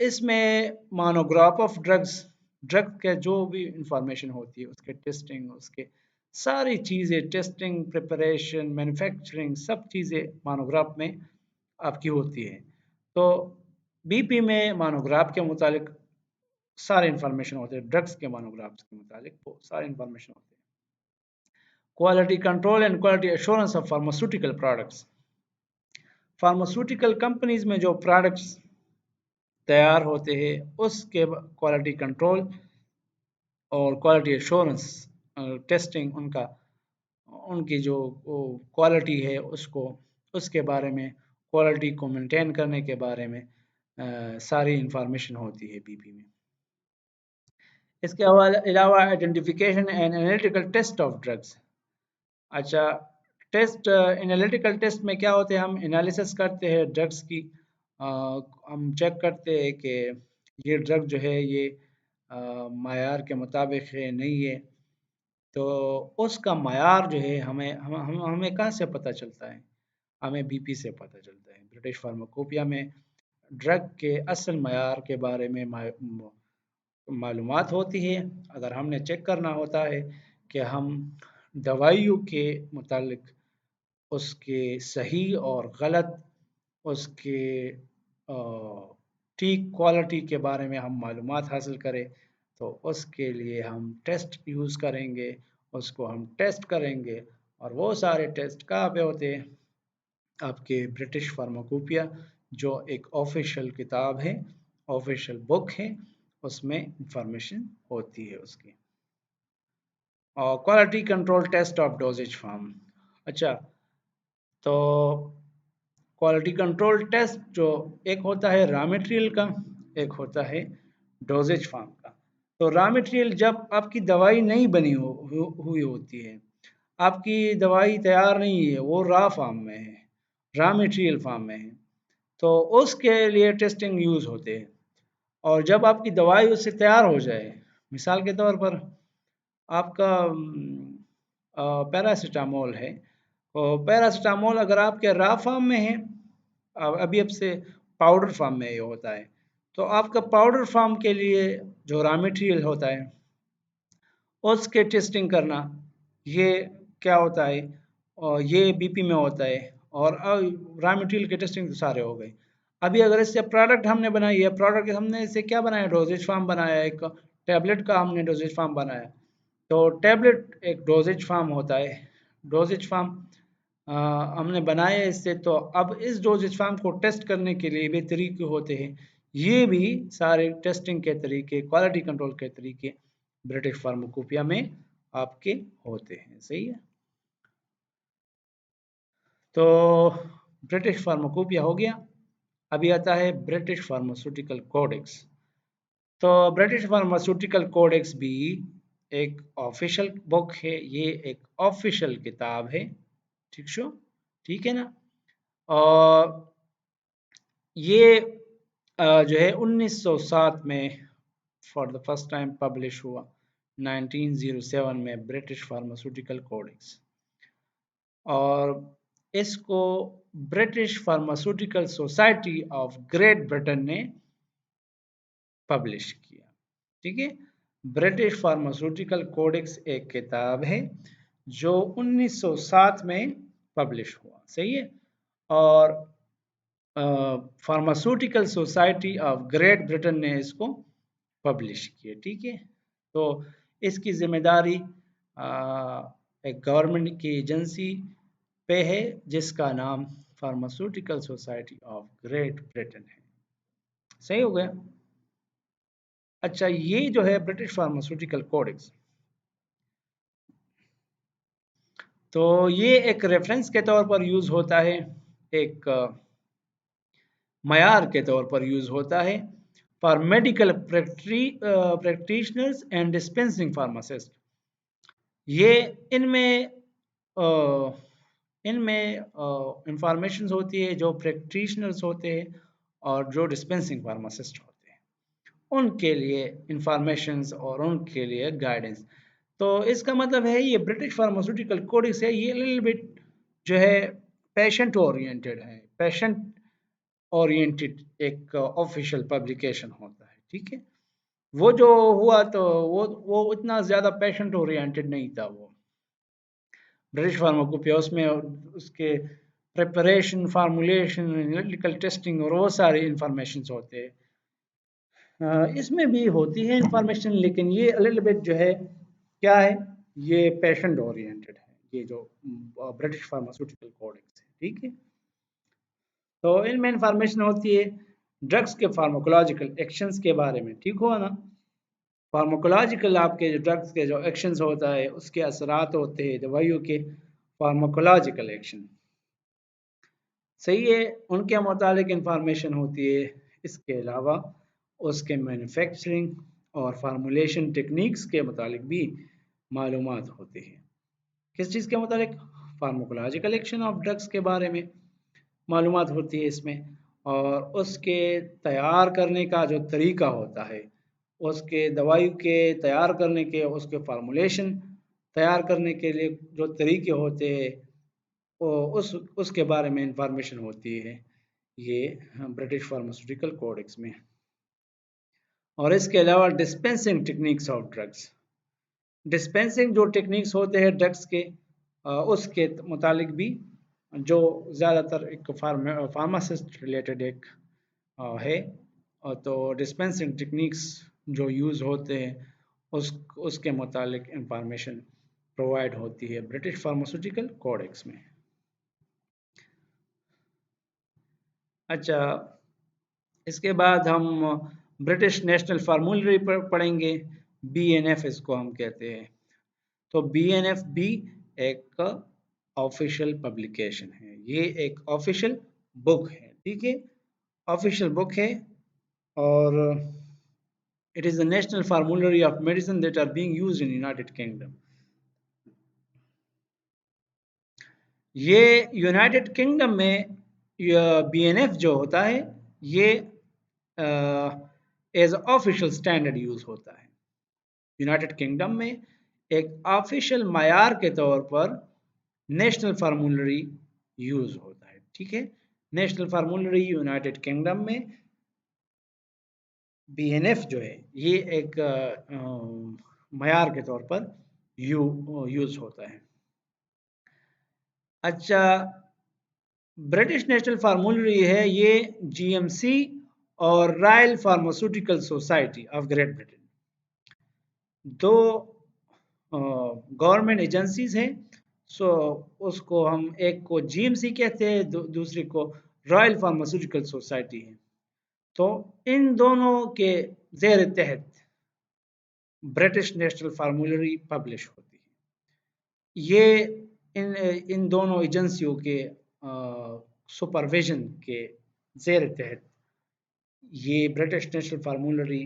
इसमें मोनोग्राफ ऑफ ड्रग्स, ड्रग के जो भी इंफॉर्मेशन होती है उसके टेस्टिंग, उसके सारी चीज़ें, टेस्टिंग, प्रिपरेशन, मैन्युफैक्चरिंग, सब चीज़ें मोनोग्राफ में आपकी होती है। तो बीपी में मोनोग्राफ के मुतालिक सारे इंफॉर्मेशन होते हैं, ड्रग्स के मोनोग्राफ के मुतालिक वो सारे इंफॉर्मेशन होते हैं। Quality control and quality assurance of pharmaceutical products, pharmaceutical companies में जो प्रोडक्ट्स तैयार होते हैं उसके क्वालिटी कंट्रोल और क्वालिटी एश्योरेंस, टेस्टिंग, उनका, उनकी जो क्वालिटी है उसको, उसके बारे में, क्वालिटी को मेंटेन करने के बारे में सारी इंफॉर्मेशन होती है बीपी में। इसके अलावा identification and analytical test of drugs. अच्छा, टेस्ट एनालिटिकल टेस्ट में क्या होते हैं, हम एनालिसिस करते हैं ड्रग्स की। अ, हम चेक करते हैं कि ये ड्रग जो है ये मायार के मुताबिक है नहीं है। तो उसका मायार जो है हमें कहाँ से पता चलता है, हमें बीपी से पता चलता है। ब्रिटिश फार्माकोपिया में ड्रग के असल मायार के बारे में मालूमात होती है। अगर हमने चेक करना होता है कि हम दवाइयों के मुतालिक उसके सही और गलत, उसके ठीक क्वालिटी के बारे में हम मालूमात हासिल करें, तो उसके लिए हम टेस्ट यूज़ करेंगे, उसको हम टेस्ट करेंगे। और वो सारे टेस्ट कहाँ पे होते हैं, आपके ब्रिटिश फार्माकोपिया जो एक ऑफिशियल किताब है, ऑफिशियल बुक है, उसमें इंफॉर्मेशन होती है उसकी। और quality control test of dosages form. अच्छा, तो क्वालिटी कंट्रोल टेस्ट जो एक होता है रॉ मटेरियल का, एक होता है डोजेज फॉर्म का। तो रॉ मटेरियल जब आपकी दवाई नहीं बनी हुई होती है, आपकी दवाई तैयार नहीं है, वो रॉ फॉर्म में है, रॉ मटेरियल फॉर्म में है, तो उसके लिए टेस्टिंग यूज़ होते हैं। और जब आपकी दवाई उससे तैयार हो जाए, मिसाल के तौर पर आपका पैरासीटामोल है, तो पैरासीटामोल अगर आपके रॉ फॉर्म में है, अभी अब से पाउडर फॉर्म में ये होता है, तो आपका पाउडर फॉर्म के लिए जो रॉ मटेरियल होता है उसके टेस्टिंग करना, ये क्या होता है, और ये बीपी में होता है। और रॉ मटेरियल के टेस्टिंग तो सारे हो गए। अभी अगर इससे प्रोडक्ट हमने बनाई है, प्रोडक्ट हमने इससे क्या बनाया, डोजेज फार्म बनाया, एक टैबलेट का हमने डोजेज फार्म बनाया। तो टैबलेट एक डोजेज फार्म होता है, डोजेज फार्म हमने बनाए इससे। तो अब इस डोजेज फार्म को टेस्ट करने के लिए भी तरीके होते हैं। ये भी सारे टेस्टिंग के तरीके, क्वालिटी कंट्रोल के तरीके ब्रिटिश फार्माकोपिया में आपके होते हैं। सही है। तो ब्रिटिश फार्माकोपिया हो गया। अभी आता है ब्रिटिश फार्मास्यूटिकल कोडेक्स। तो ब्रिटिश फार्मास्यूटिकल कोडेक्स भी एक ऑफिशियल बुक है, ये एक ऑफिशियल किताब है। ठीक शो, ठीक है ना। और ये जो है 1907 में for the first time publish हुआ, 1907 में ब्रिटिश फार्मास्यूटिकल कोडेक्स। और इसको British pharmaceutical society of great Britain ने पब्लिश किया। ठीक है, ब्रिटिश फार्मास्यूटिकल कोडेक्स एक किताब है जो 1907 में पब्लिश हुआ। सही है। और pharmaceutical society of great Britain ने इसको पब्लिश किया। ठीक है, तो इसकी जिम्मेदारी एक गवर्नमेंट की एजेंसी पे है जिसका नाम pharmaceutical society of great Britain है। सही हो गया। अच्छा, ये जो है ब्रिटिश फार्मास्यूटिकल कोडेक्स, तो ये एक रेफरेंस के तौर पर यूज़ होता है, एक मयार के तौर पर यूज़ होता है for medical practitioners and dispensing pharmacist. ये इनमें इनमें इंफॉर्मेशन होती है जो प्रैक्टिशनर्स होते हैं और जो डिस्पेंसिंग फार्मासिस्ट होते हैं, उनके लिए इंफॉर्मेशंस और उनके लिए गाइडेंस। तो इसका मतलब है ये ब्रिटिश फार्मास्यूटिकल कोडेक्स है, ये लिटिल बिट जो है पेशेंट ओरिएंटेड है, पेशेंट ओरिएंटेड एक ऑफिशियल पब्लिकेशन होता है। ठीक है, वो जो हुआ तो वो इतना ज़्यादा पेशेंट ओरिएंटेड नहीं था। वो ब्रिटिश फार्माकोपिया उसमें उसके प्रिपरेशन, फार्मूलेशन, एनालिटिकल टेस्टिंग और वो सारी इंफॉर्मेशन होते हैं। इसमें भी होती है इंफॉर्मेशन, लेकिन ये लिटिल बिट जो है क्या है, ये पेशेंट ओरिएंटेड है, ये जो ब्रिटिश फार्मास्यूटिकल कोडेक्स है। ठीक है, तो इनमें इंफॉर्मेशन होती है ड्रग्स के फार्माकोलॉजिकल एक्शंस के बारे में। ठीक हुआ ना, फार्माकोलॉजिकल आपके जो ड्रग्स के जो एक्शंस होता है उसके असरात होते हैं दवाइयों के, फार्माकोलॉजिकल एक्शन। सही है, उनके मुतालिक इंफॉर्मेशन होती है। इसके अलावा उसके मैन्युफैक्चरिंग और फार्मूलेशन टेक्निक्स के मुतालिक भी मालूमात होती है। किस चीज़ के मुतालिक? फार्माकोलॉजिकल एक्शन ऑफ ड्रग्स के बारे में मालूमात होती है इसमें, और उसके तैयार करने का जो तरीका होता है, उसके दवाई के तैयार करने के, उसके फार्मूलेशन तैयार करने के लिए जो तरीके होते हैं, वो उसके बारे में इंफॉर्मेशन होती है ये ब्रिटिश फार्मास्यूटिकल कोडेक्स में। और इसके अलावा dispensing techniques of drugs, dispensing जो टेक्निक्स होते हैं ड्रग्स के, उसके मुतालिक भी जो ज़्यादातर एक फार्मासिस्ट रिलेटेड एक है, तो डिस्पेंसिंग टेक्निक्स जो यूज़ होते हैं उसके मुतालिक इंफॉर्मेशन प्रोवाइड होती है ब्रिटिश फार्मास्यूटिकल कोडेक्स में। अच्छा, इसके बाद हम ब्रिटिश नेशनल फार्मूलरी पर पढ़ेंगे, BNF इसको हम कहते हैं। तो BNF भी एक ऑफिशियल पब्लिकेशन है, ये एक ऑफिशियल बुक है, ठीक है, ऑफिशियल बुक है। और it is the national formulary of medicine that are being used in United Kingdom. ये यूनाइटेड किंगडम में BNF जो होता है, ये एज ऑफिशियल स्टैंडर्ड यूज होता है यूनाइटेड किंगडम में, एक ऑफिशियल मायार के तौर पर नेशनल फार्मूलरी यूज होता है, ठीक है। नेशनल फार्मूलरी यूनाइटेड किंगडम में BNF जो है ये एक मायार के तौर पर यूज होता है। अच्छा, ब्रिटिश नेशनल फार्मूलरी है ये GMC और royal pharmaceutical society of great Britain, दो गवर्नमेंट एजेंसीज हैं। सो उसको हम, एक को GMC कहते हैं, दूसरी को रॉयल फार्मास्यूटिकल सोसाइटी है। तो इन दोनों के जेर तहत ब्रिटिश नेशनल फार्मूलरी पब्लिश होती है। ये इन इन दोनों एजेंसियों के सुपरविजन के जेर तहत ये ब्रिटिश नेशनल फार्मूलरी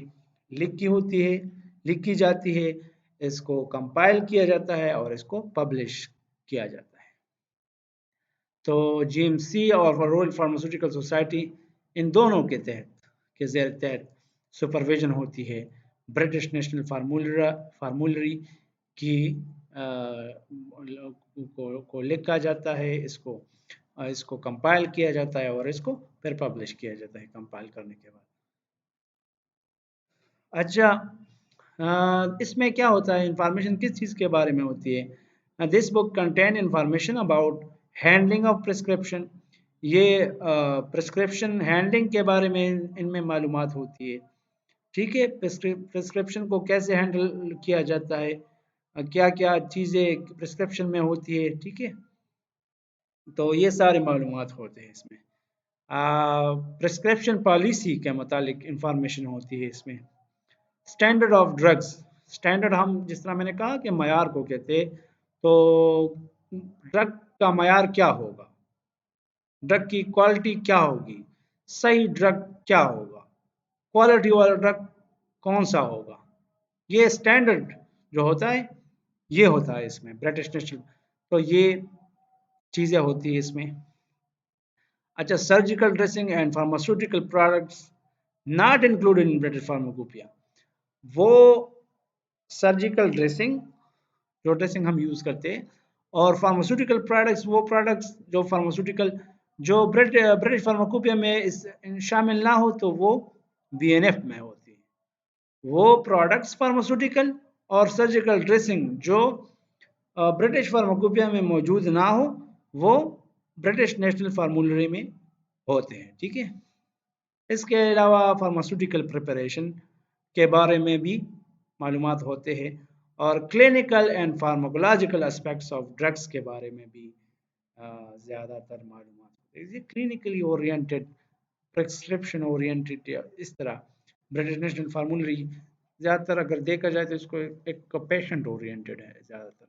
लिखी होती है, लिखी जाती है, इसको कंपाइल किया जाता है और इसको पब्लिश किया जाता है। तो GMC और रॉयल फार्मास्यूटिकल सोसाइटी, इन दोनों के तहत के जेर तहत सुपरविजन होती है ब्रिटिश नेशनल फार्मूलरी की को लिखा जाता है, इसको कंपाइल किया जाता है और इसको फिर पब्लिश किया जाता है कंपाइल करने के बाद। अच्छा, इसमें क्या होता है, इंफॉर्मेशन किस चीज़ के बारे में होती है? This book contain information about handling of prescription, ये प्रिस्क्रिप्शन हैंडलिंग के बारे में इनमें मालूमात होती है, ठीक है। प्रिस्क्रिप्शन को कैसे हैंडल किया जाता है, क्या क्या चीज़ें प्रिस्क्रिप्शन में होती है, ठीक है, तो ये सारे मालूमात होते हैं इसमें। प्रिस्क्रिप्शन पॉलिसी के मुतालिक इंफॉर्मेशन होती है इसमें। स्टैंडर्ड ऑफ ड्रग्स, स्टैंडर्ड हम जिस तरह मैंने कहा कि मयार को कहते हैं, तो ड्रग का मयार क्या होगा, ड्रग की क्वालिटी क्या होगी, सही ड्रग क्या होगा, क्वालिटी वाला ड्रग कौन सा होगा, ये स्टैंडर्ड जो होता है ये होता है इसमें ब्रिटिश नेशनल, तो ये चीज़ें होती है इसमें। अच्छा, surgical dressing and pharmaceutical products not included in British pharmacopoeia, वो सर्जिकल ड्रेसिंग जो ड्रेसिंग हम यूज़ करते हैं, और फार्मास्यूटिकल प्रोडक्ट्स वो प्रोडक्ट्स जो फार्मास्यूटिकल जो ब्रिटिश फार्माकोपिया में इस शामिल ना हो, तो वो BNF में होती है। वो प्रोडक्ट्स फार्मास्यूटिकल और सर्जिकल ड्रेसिंग जो ब्रिटिश फार्माकोपिया में मौजूद ना हो, वो ब्रिटिश नेशनल फार्मूलरी में होते हैं, ठीक है। इसके अलावा फार्मास्यूटिकल प्रिपरेशन के बारे में भी मालूमात होते हैं, और clinical and pharmacological aspects of drugs के बारे में भी ज़्यादातर मालूमात होते हैं। ये क्लिनिकली ओरिएंटेड, प्रिस्क्रिप्शन ओरिएंटेड, इस तरह ब्रिटिश नेशनल फार्मूलरी ज़्यादातर अगर देखा जाए तो इसको एक पेशेंट ओरिएंटेड है ज़्यादातर।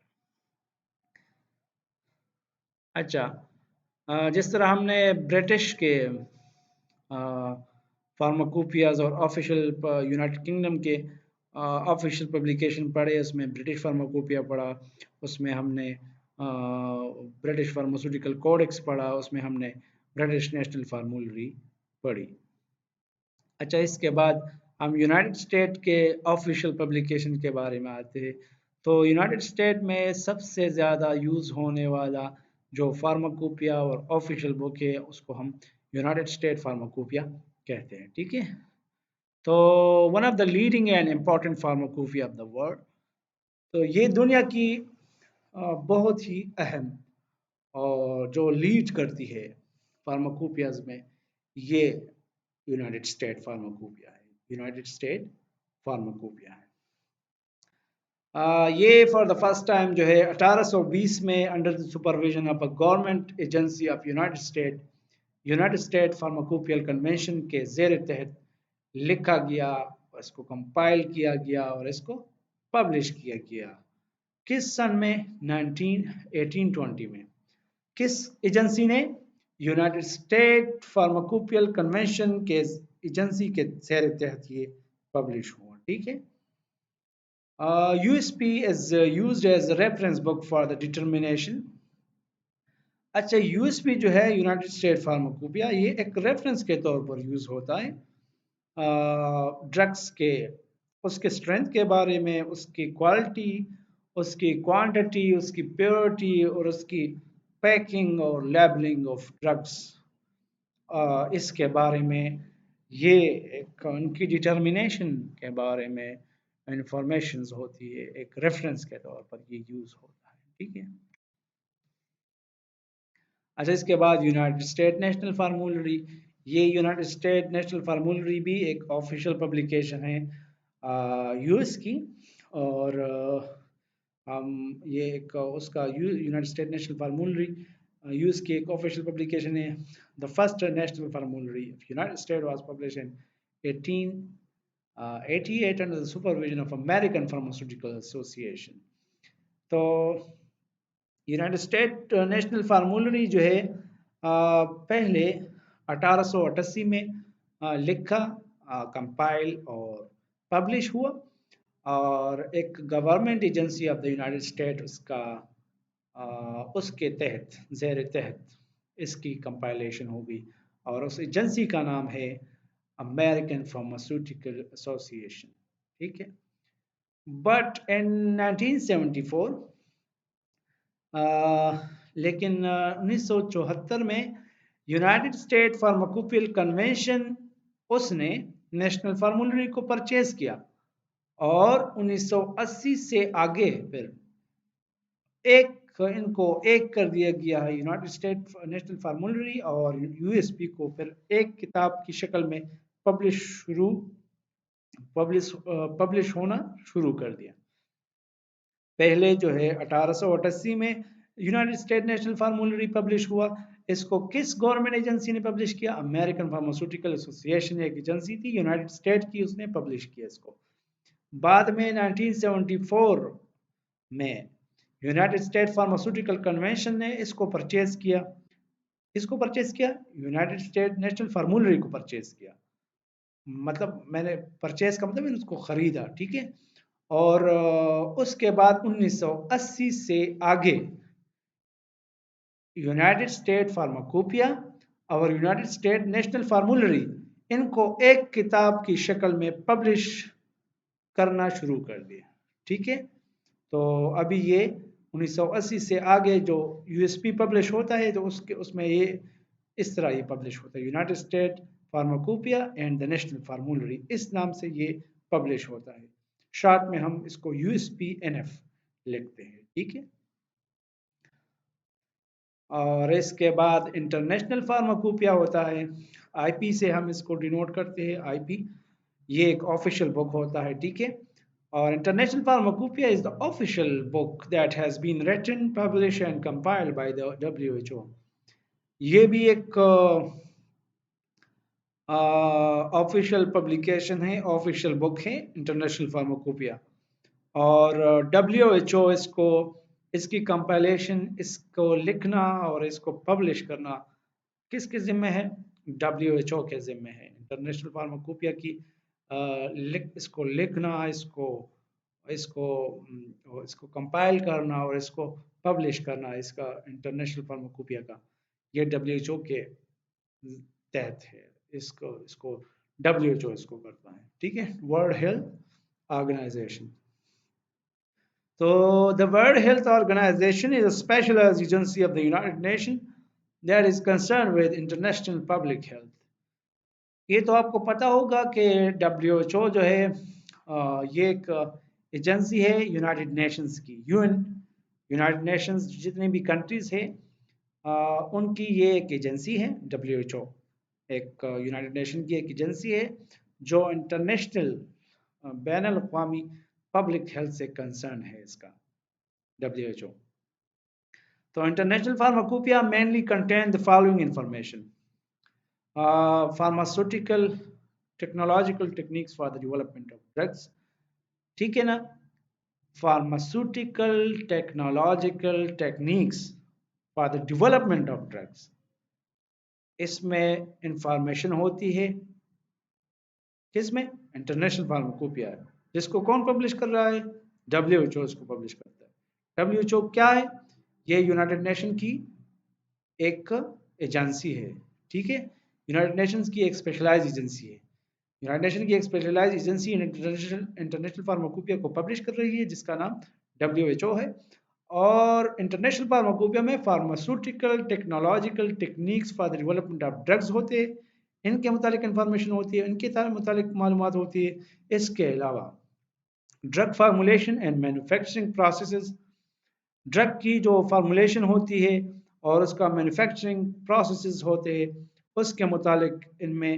अच्छा, जिस तरह हमने ब्रिटिश के फार्माकोपियाज और ऑफिशियल यूनाइटेड किंगडम के ऑफिशियल पब्लिकेशन पढ़े, उसमें ब्रिटिश फार्माकोपिया पढ़ा, उसमें हमने ब्रिटिश फार्मास्यूटिकल कोडेक्स पढ़ा, उसमें हमने ब्रिटिश नेशनल फार्मूलरी पढ़ी। अच्छा, इसके बाद हम यूनाइटेड स्टेट के ऑफिशियल पब्लिकेशन के बारे में आते हैं। तो यूनाइटेड स्टेट में सबसे ज़्यादा यूज़ होने वाला जो फार्माकोपिया और ऑफिशियल बुक है उसको हम यूनाइटेड स्टेट फार्माकोपिया कहते हैं, ठीक है। तो one of the leading and important pharmacopoeia of the world, तो ये दुनिया की बहुत ही अहम और जो लीड करती है फार्माकोपियाज में, ये यूनाइटेड स्टेट फार्माकोपिया है, यूनाइटेड स्टेट फार्माकोपिया है। ये फॉर द फर्स्ट टाइम जो है 1820 में under the supervision of a government agency of United state pharmacopoeial convention के जेर तहत लिखा गया, इसको कंपाइल किया गया और इसको पब्लिश किया गया। किस सन में? 1820 में। किस एजेंसी ने? यूनाइटेड स्टेट फार्माकोपियल कन्वेंशन के एजेंसी के जेर तहत ये पब्लिश हुआ, ठीक है। USP is used as a reference book for the determination. अच्छा, यूएसपी जो है यूनाइटेड स्टेट फार्माकोपिया, ये एक रेफरेंस के तौर पर यूज होता है ड्रग्स के, उसके स्ट्रेंथ के बारे में, उसकी क्वालिटी, उसकी क्वांटिटी, उसकी प्योरिटी और उसकी पैकिंग और लेबलिंग ऑफ ड्रग्स, इसके बारे में, ये एक उनकी डिटर्मिनेशन के बारे में इंफॉर्मेशन होती है, एक रेफरेंस के तौर पर ये यूज होता है, ठीक है। अच्छा, इसके बाद यूनाइटेड स्टेट नेशनल फार्मूलरी, ये यूनाइटेड स्टेट नेशनल फार्मूलरी भी एक ऑफिशियल पब्लिकेशन है यूएस की, और हम ये एक उसका यूनाइटेड स्टेट नेशनल फार्मूलरी यूएस की एक ऑफिशियल पब्लिकेशन है। The first national फार्मूलरी of United state was published in 1888 under the supervision of American pharmaceutical association. तो यूनाइटेड स्टेट नेशनल फार्मूलरी जो है पहले 1888 में लिखा, कंपाइल और पब्लिश हुआ, और एक government agency of the United state उसका उसके तहत, जेर तहत इसकी कंपाइलेशन होगी, और उस एजेंसी का नाम है अमेरिकन फार्मास्यूटिकल एसोसिएशन, ठीक है। बट इन 1974 लेकिन 1974 में यूनाइटेड स्टेट फार्माकोपियल कन्वेंशन उसने नेशनल फार्मूलरी को परचेज किया, और 1980 से आगे फिर इनको एक कर दिया गया है, यूनाइटेड स्टेट नेशनल फार्मूलरी और यूएसपी को फिर एक किताब की शक्ल में पब्लिश होना शुरू कर दिया। पहले जो है 1888 में यूनाइटेड स्टेट नेशनल फार्मूलरी पब्लिश हुआ, इसको किस गवर्नमेंट एजेंसी ने पब्लिश किया? अमेरिकन फार्मास्यूटिकल एसोसिएशन एक एजेंसी थी यूनाइटेड स्टेट की, उसने पब्लिश किया इसको। बाद में 1974 में यूनाइटेड स्टेट फार्मास्यूटिकल कन्वेंशन ने इसको परचेज किया। इसको परचेज किया, यूनाइटेड स्टेट नेशनल फार्मूलरी को परचेज किया, मतलब मैंने परचेज का मतलब मैंने उसको खरीदा, ठीक है। और उसके बाद 1980 से आगे यूनाइटेड स्टेट फार्माकोपिया और यूनाइटेड स्टेट नेशनल फार्मूलरी, इनको एक किताब की शक्ल में पब्लिश करना शुरू कर दिया, ठीक है। तो अभी ये 1980 से आगे जो यूएसपी पब्लिश होता है, तो उसमें ये इस तरह ये पब्लिश होता है, United State pharmacopoeia and the national फार्मूलरी, इस नाम से ये पब्लिश होता है। शॉर्ट में हम इसको USPNF लिखते हैं, ठीक है। और इसके बाद इंटरनेशनल फार्माकोपिया होता है, IP से हम इसको डिनोट करते हैं, IP ये एक ऑफिशियल बुक होता है, ठीक है। और international pharmacopoeia is the official book that has been written, publish and compiled by the WHO। ये भी एक ऑफिशियल पब्लिकेशन है, ऑफिशियल बुक है इंटरनेशनल फार्माकोपिया, और WHO इसको, इसकी कंपाइलेशन, इसको लिखना और इसको पब्लिश करना किसके जिम्मे है? WHO के ज़िम्मे है। इंटरनेशनल फार्माकोपिया की इसको लिखना, इसको इसको कंपाइल करना और इसको पब्लिश करना, इसका इंटरनेशनल फार्माकोपिया का, ये WHO के तहत है। इसको इसको WHO इसको करता है, ठीक है, World Health Organization. So the World Health Organization is a specialized agency of the United Nations that is concerned with international public health. ये तो आपको पता होगा कि WHO जो है ये एक एजेंसी है यूनाइटेड नेशंस की। यूनाइटेड नेशंस जितने भी कंट्रीज है उनकी ये एक एजेंसी है। WHO एक यूनाइटेड नेशन की एक एजेंसी है जो इंटरनेशनल बैन अवी पब्लिक हेल्थ से कंसर्न है इसका WHO। So international pharmacopoeia mainly contain the following information. Pharmaceutical technological techniques for the development of drugs, ठीक है ना। Pharmaceutical technological techniques for the development of drugs, इसमें इंफॉर्मेशन होती है किसमें? इंटरनेशनल फार्माकोपिया है, जिसको कौन पब्लिश कर रहा है? WHO इसको पब्लिश करता है। WHO क्या है? ये यूनाइटेड नेशन की एक एजेंसी है, ठीक है। यूनाइटेड नेशंस की एक स्पेशलाइज्ड एजेंसी है। यूनाइटेड नेशन की एक स्पेशलाइज्ड एजेंसी इंटरनेशनल फार्माकोपिया को पब्लिश कर रही है, जिसका नाम WHO है। और इंटरनेशनल फार्माकोपिया में pharmaceutical technological techniques for the development of drugs होते हैं, इनके मुतालिक इंफॉर्मेशन होती है, इनके मुतालिक मालूमात होती है। इसके अलावा drug formulation and manufacturing processes, drug की जो फार्मूलेशन होती है और उसका मैन्युफैक्चरिंग प्रोसेसेस होते हैं, उसके मुतालिक इनमें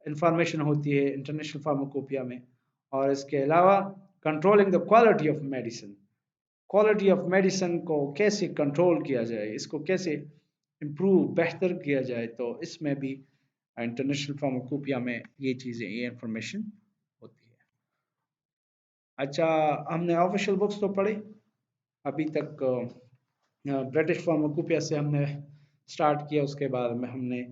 इंफॉर्मेशन होती है इंटरनेशनल फार्माकोपिया में। और इसके अलावा controlling the quality of medicine, quality of medicine को कैसे कंट्रोल किया जाए, इसको कैसे इम्प्रूव बेहतर किया जाए, तो इसमें भी इंटरनेशनल फार्माकोपिया में ये चीज़ें, ये इंफॉर्मेशन होती है। अच्छा, हमने ऑफिशियल बुक्स तो पढ़े अभी तक। ब्रिटिश फार्माकोपिया से हमने स्टार्ट किया, उसके बाद में हमने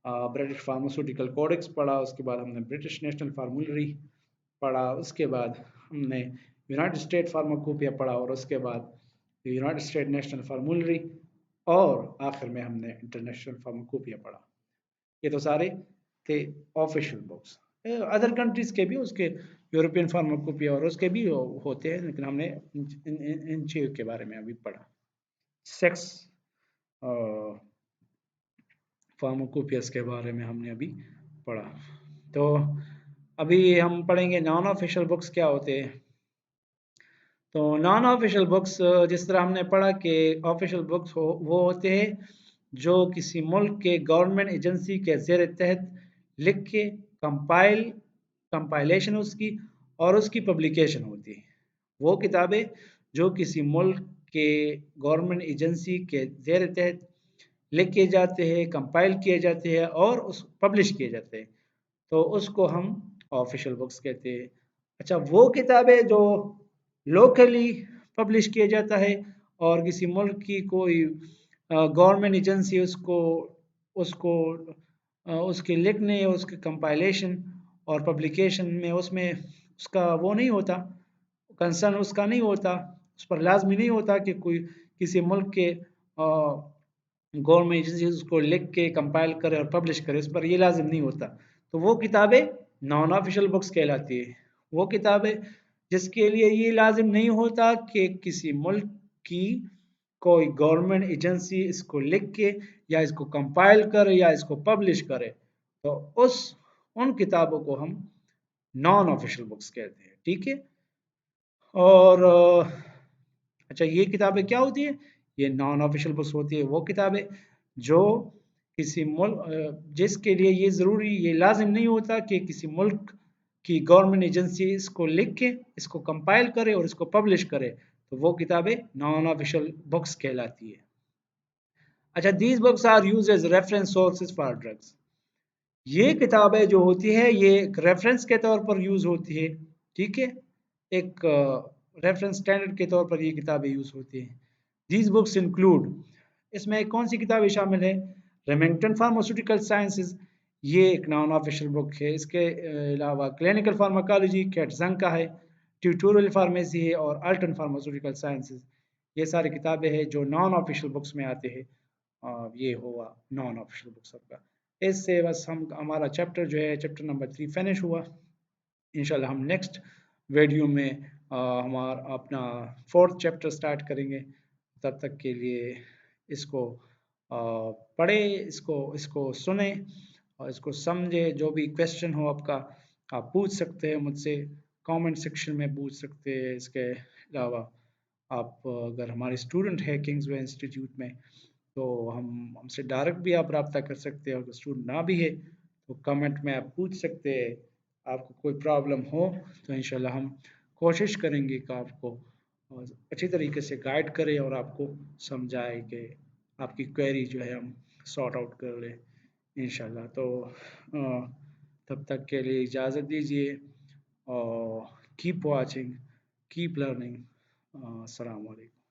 ब्रिटिश फार्मास्यूटिकल कोडेक्स पढ़ा, उसके बाद हमने ब्रिटिश नेशनल फार्मूलरी पढ़ा, उसके बाद हमने यूनाइटेड स्टेट फार्माकोपिया पढ़ा, और उसके बाद यूनाइटेड स्टेट नेशनल फार्मूलरी, और आखिर में हमने इंटरनेशनल फार्माकोपिया पढ़ा। ये तो सारे थे ऑफिशियल बुक्स। अदर कंट्रीज के भी, उसके यूरोपियन फार्माकोपिया और उसके भी होते हैं, लेकिन हमने इन चीज़ों के बारे में अभी पढ़ा। सेक्स फार्माकोपियस के बारे में हमने अभी पढ़ा। तो अभी हम पढ़ेंगे नॉन ऑफिशियल बुक्स क्या होते हैं। तो नॉन ऑफिशियल बुक्स, जिस तरह हमने पढ़ा कि ऑफिशियल बुक्स वो होते हैं जो किसी मुल्क के गवर्नमेंट एजेंसी के ज़ेर तहत लिख के कंपाइलेशन उसकी और उसकी पब्लिकेशन होती है। वो किताबें जो किसी मुल्क के गवर्नमेंट एजेंसी के ज़ेर तहत लिखे जाते हैं, कंपाइल किए जाते हैं और उस पब्लिश किए जाते हैं, तो उसको हम ऑफिशियल बुक्स कहते हैं। अच्छा, वो किताबें जो लोकली पब्लिश किया जाता है और किसी मुल्क की कोई गवर्नमेंट एजेंसी उसको उसको उसके लिखने, उसके कंपाइलेशन और पब्लिकेशन में उसमें उसका वो नहीं होता, कंसर्न उसका नहीं होता, उस पर लाजमी नहीं होता कि कोई किसी मुल्क के गवर्नमेंट एजेंसी उसको लिख के कंपाइल करे और पब्लिश करे, इस पर ये लाजिम नहीं होता। तो वो किताबें नॉन ऑफिशियल बुक्स कहलाती है। वो किताबें जिसके लिए ये लाजिम नहीं होता कि किसी मुल्क की कोई गवर्नमेंट एजेंसी इसको लिख के या इसको कंपाइल करे या इसको पब्लिश करे, तो उन किताबों को हम नॉन ऑफिशियल बुक्स कहते हैं, ठीक है। और अच्छा, ये किताबें क्या होती है? ये नॉन ऑफिशियल बुक्स होती है वो किताबें जो किसी मुल्क, जिसके लिए ये ज़रूरी, ये लाजिम नहीं होता कि किसी मुल्क की गवर्नमेंट एजेंसी इसको लिख के इसको कंपाइल करे और इसको पब्लिश करे, तो वो किताबें नॉन ऑफिशियल बुक्स कहलाती है। अच्छा, these books are used as reference sources for drugs. ये किताबें जो होती है ये एक रेफरेंस के तौर पर यूज होती है, ठीक है, एक रेफरेंस स्टैंडर्ड के तौर पर ये किताबें यूज होती हैं। दीज बुक्स इंक्लूड, इसमें कौन सी किताबें शामिल है? रेमिंगटन फार्मास्यूटिकल साइंसेज, ये एक नॉन ऑफिशियल बुक है। इसके अलावा क्लिनिकल फार्माकोलॉजी कैट जंग का है, ट्यूटोरियल फार्मेसी है और अल्टन फार्मास्यूटिकल साइंसेज। ये सारी किताबें हैं जो नॉन ऑफिशियल बुक्स में आते हैं। ये हुआ नॉन ऑफिशियल बुक्स सबका। इससे बस हम हमारा चैप्टर जो है चैप्टर नंबर 3 फिनिश हुआ। इंशाल्लाह हम नेक्स्ट वीडियो में हमारा अपना फोर्थ चैप्टर स्टार्ट करेंगे। तब तक के लिए इसको पढ़े, इसको सुने और इसको समझे। जो भी क्वेश्चन हो आपका आप पूछ सकते हैं मुझसे, कमेंट सेक्शन में पूछ सकते हैं। इसके अलावा आप अगर हमारे स्टूडेंट है किंग्सवे इंस्टीट्यूट में तो हमसे डायरेक्ट भी आप रब्ता कर सकते हैं। अगर स्टूडेंट ना भी है तो कमेंट में आप पूछ सकते हैं। आपको कोई प्रॉब्लम हो तो इंशाल्लाह हम कोशिश करेंगे कि आपको अच्छी तरीके से गाइड करें और आपको समझाएं कि आपकी क्वेरी जो है हम सॉर्ट आउट कर लें इंशाल्लाह। तो तब तक के लिए इजाज़त दीजिए और कीप वॉचिंग, कीप लर्निंग। अस्सलाम वालेकुम।